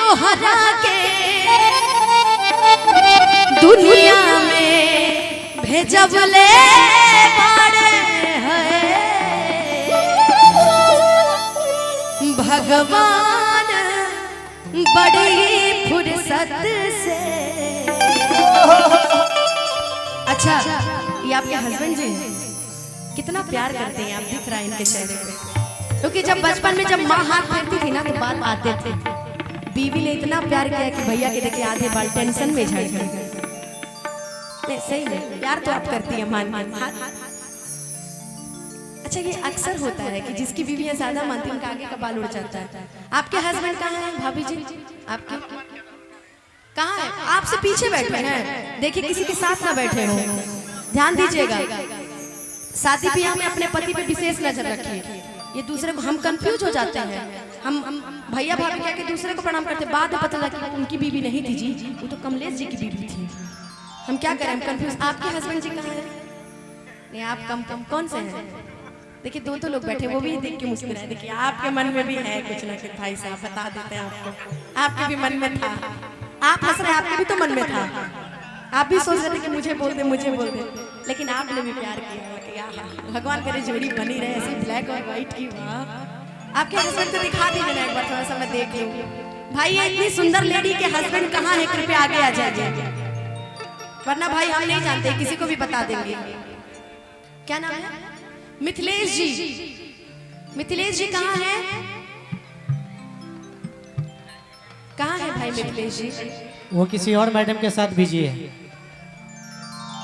तोहरा के दुनिया में भेजबले बाड़े है भगवान बड़ी फुर्सत से। अच्छा, ये आपके हस्बैंड जी हैं, कितना प्यार करते हैं आप, दिख रहा है इनके चेहरे पे। क्योंकि जब बचपन में जब माँ हाथ फेरती थी ना तो बाल आते थे। बीवी ने इतना प्यार किया कि भैया के देखिए आधे बाल टेंशन में झड़ गए। नहीं सही है, प्यार तो आप करती है मान मान। अच्छा, ये अक्सर होता है कि जिसकी बीवियां ज्यादा मानती है उनका आगे का बाल उड़ जाता है। आपके हस्बैंड कहाँ हैं भाभी जी? आपके कहाँ है? आपसे पीछे बैठे हैं, देखिए किसी के साथ ना बैठे हो, ध्यान दीजिएगा। शादी ब्याह में अपने पति पे विशेष नजर रखिए। ये दूसरे को हम कंफ्यूज हो जाते हैं, हम भैया भाभी कह के दूसरे को प्रणाम करते, बाद में पता लगा उनकी बीवी नहीं थी जी, वो तो कमलेश जी की बीवी थी। हम क्या करें, हम कंफ्यूज। आपके हस्बैंड जी कहाँ हैं? नहीं, आप कम कौन से हैं? देखिए दो तो लोग बैठे, वो भी देख के मुस्कुराए। देखिए आपके मन में भी है कुछ ना कुछ, भाई साहब बता देते हैं आपको, आपके भी मन में था। आप हंस रहे, आपके भी तो मन में था, आप भी सोच रहे थे कि मुझे बोल दे मुझे बोल दे, लेकिन आपने भी प्यार किया। भगवान करे जोड़ी बनी रहे ऐसी ब्लैक और व्हाइट की। वाह, आपके हस्बैंड को दिखा दीजिए ना एक बार, थोड़ा सा मैं देख लूं। भाई ये इतनी सुंदर लेडी के हस्बैंड कहाँ है, कृपया आगे आ जाइए, वरना भाई हम नहीं जानते, किसी को भी बता देंगे। क्या नाम है? मिथिलेश जी। मिथिलेश जी कहाँ हैं? कहाँ है भाई मिथिलेश जी? वो किसी और मैडम के साथ बिजी है।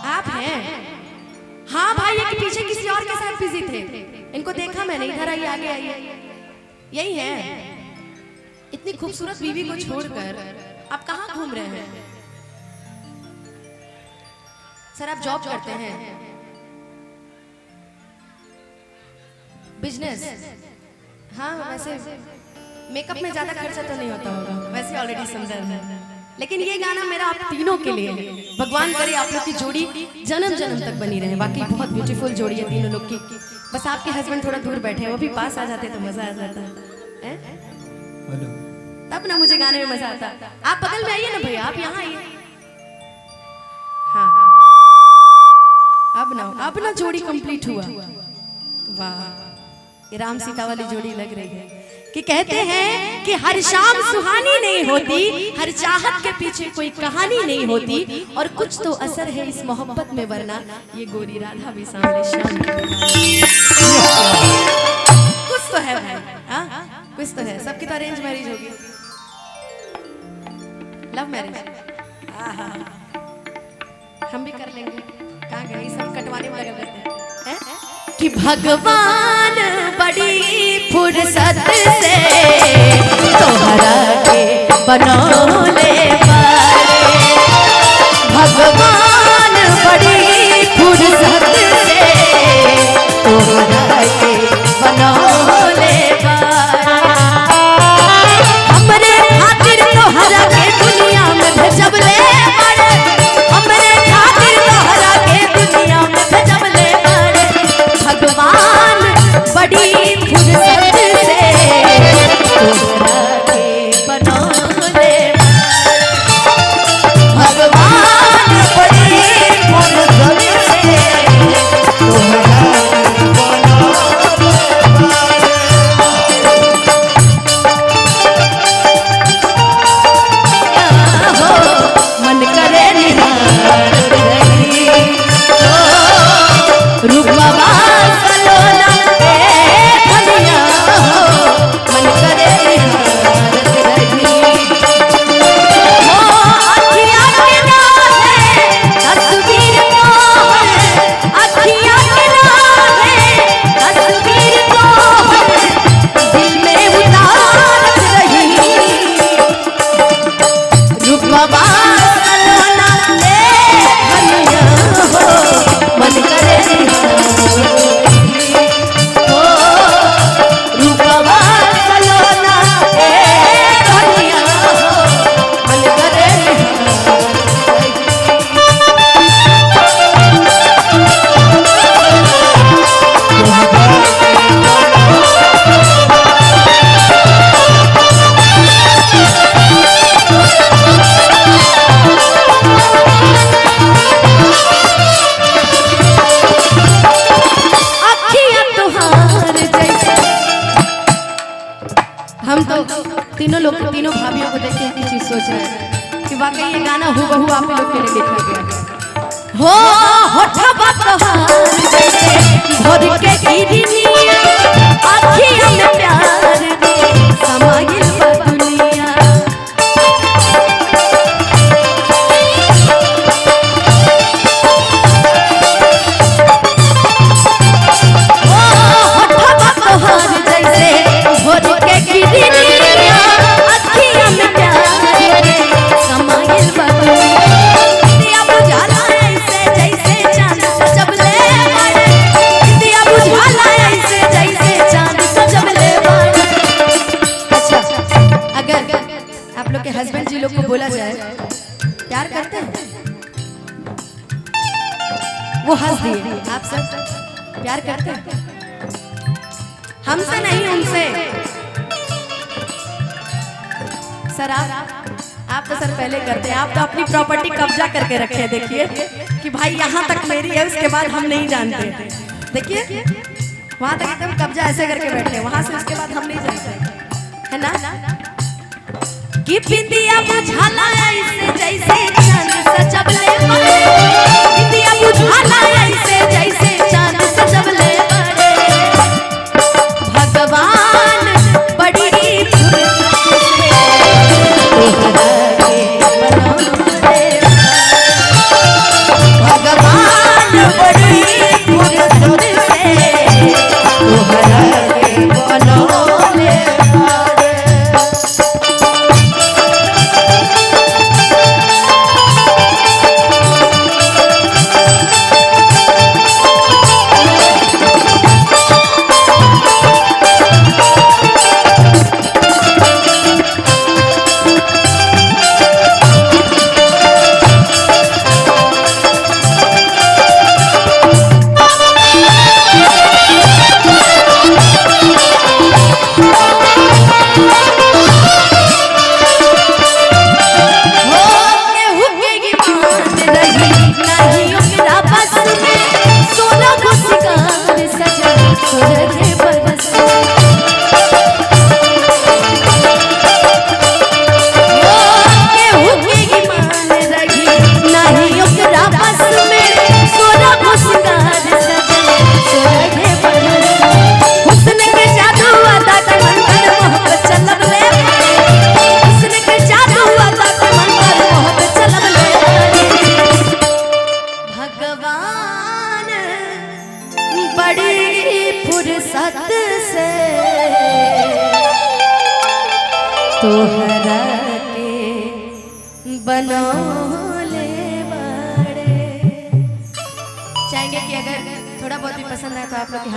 आप हैं? हाँ भाई, ये पीछे किसी और के साथ बिजी थे, इनको देखा मैंने। इधर आइए, आगे आइए, यही है। इतनी खूबसूरत बीवी को छोड़कर आप कहाँ घूम रहे हैं? सर आप जॉब करते हैं? बिजनेस? हाँ, वैसे मेकअप में ज्यादा खर्चा तो नहीं होता होगा, वैसे ऑलरेडी सुंदर है। लेकिन ये गाना मेरा आप तीनों के लिए है। भगवान करे आप लोग की जोड़ी जन्म जन्म तक बनी रहे। बाकी बहुत ब्यूटीफुल जोड़ी है तीनों लोग की। बस आपके हस्बैंड थोड़ा दूर बैठे हैं, वो भी पास आ जाते तो मजा आ जाता है। तब ना मुझे गाने में मजा आता। आप बगल में आइए ना भैया, आप यहाँ आइए। हाँ, अब ना जोड़ी कंप्लीट हुआ। वाह, ये राम सीता वाली जोड़ी लग रही है। कि कहते हैं कि हर शाम सुहानी नहीं होती, हर चाहत के पीछे कोई कहानी नहीं होती, और कुछ तो असर है इस मोहब्बत में, वरना ये गोरी राधा भी सामने शाम। कुछ तो है भाई, हाँ कुछ तो है। सबकी तो अरेंज मैरिज होगी, लव मैरिज हम भी कर लेंगे। कहाँ गए सब कटवाने में लगे रहते हैं। कि भगवान बड़ी फुर्सत से तोहरा के बनौले बाड़े, भगवान बड़ी फुर्सत से तोहरा के बनौले बाड़े। हमरे खातिर तोहरा के दुनिया में भेजबले बाड़े, हमरे खातिर तोहरा के दुनिया में भेजबले बाड़े। भगवान बड़ी फुर्सत से तोहरा के बनौले तीनों भाभियों को देख के एक ही चीज सोच रहे हैं कि वाकई ये गाना हूबहू आप लोग के लिए लिखा गया है। हो होठा बात जैसे भोर के गिरनिया आँखियों में प्यार दे समागिल बा दुनिया। हस्बैंड जी लोग को बोला जाए प्यार करते हैं, वो हंस दिए। आप सब प्यार करते हैं? हमसे नहीं, उनसे। सर आप तो सर पहले करते हैं, आप तो अपनी प्रॉपर्टी कब्जा करके रखे हैं। देखिए कि भाई यहाँ तक मेरी है, उसके बाद हम नहीं जानते। देखिए वहां तक एकदम कब्जा ऐसे करके बैठे, वहां से उसके बाद हम नहीं जानते, है ना? कि बिंदिया बुझाला ऐसे जैसे चांद सजबले पड़े, बिंदिया बुझाला ऐसे जैसे चांद सजबले पड़े। भगवान बड़ी फुर्सत से तोहरा के बनौले, भगवान बड़ी फुर्सत से तोहरा के बनौले। तोहरा के बनौले बड़े। चाहेंगे कि अगर थोड़ा बहुत भी पसंद आए तो आप लोग के हाथ